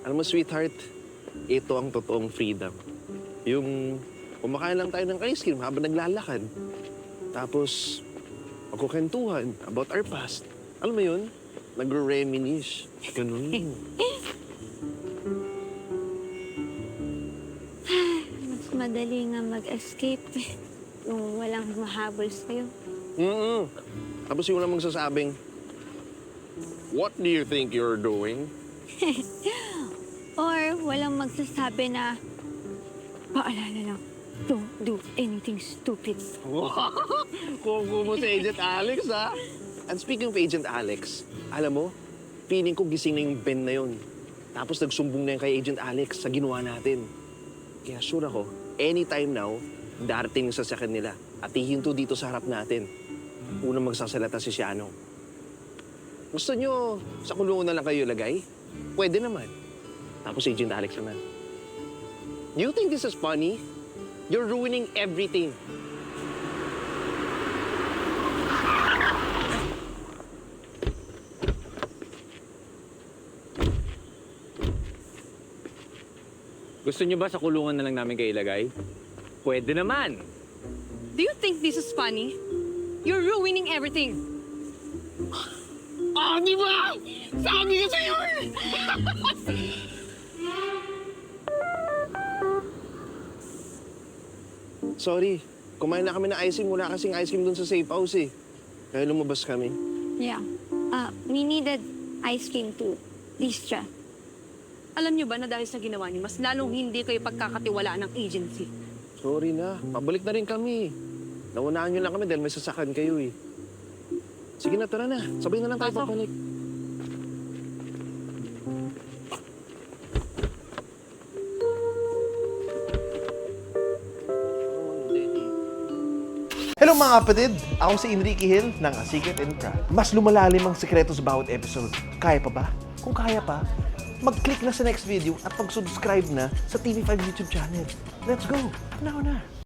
Alam mo, sweetheart, ito ang totoong freedom. Yung kumakain lang tayo ng ice cream habang naglalakad. Tapos, magkukentuhan about our past. Alam mo yun? Nagre-reminisce. Ganun. Mas madali nga mag-escape kung walang mahabol sa'yo. Tapos yung lang magsasabing, what do you think you're doing? Or walang magsasabi na, paalala lang, don't do anything stupid. Kuko mo si Agent Alex, ha? And speaking of Agent Alex, alam mo, feeling ko gising na yung Ben na yun. Tapos nagsumbong na yung kay Agent Alex sa ginawa natin. Kaya sure ako, anytime now, darating sa sasakyan nila at hihinto dito sa harap natin. Unang magsasalata si Siano. Gusto nyo sa kulungan na lang kayo ilagay? Pwede naman. Tapos Agent Alex naman. Do you think this is funny? You're ruining everything. Gusto nyo ba sa kulungan na lang namin kayo ilagay? Pwede naman. Do you think this is funny? You're ruining everything. Ah, di ba? Sabi ko sa'yo eh! Sorry, kumain na kami ng ice cream. Wala kasing ice cream dun sa safe house eh. Kaya lumabas kami. Yeah. We needed ice cream too. Please, Cha. Alam niyo ba na dahil sa ginawa niyo, mas lalong hindi kayo pagkakatiwalaan ng agency. Sorry na, pabalik na rin kami. Naunahan nyo lang kami dahil may sasakan kayo eh. Sige na, tara na. Sabay na lang tayo Pasok. papalik. Hello mga kapatid! Ako si Enrique Hill ng A Secret in Prague. Mas lumalalim ang sikreto sa bawat episode. Kaya pa ba? Kung kaya pa, mag-click na sa next video at mag-subscribe na sa TV5 YouTube channel. Let's go! Now na!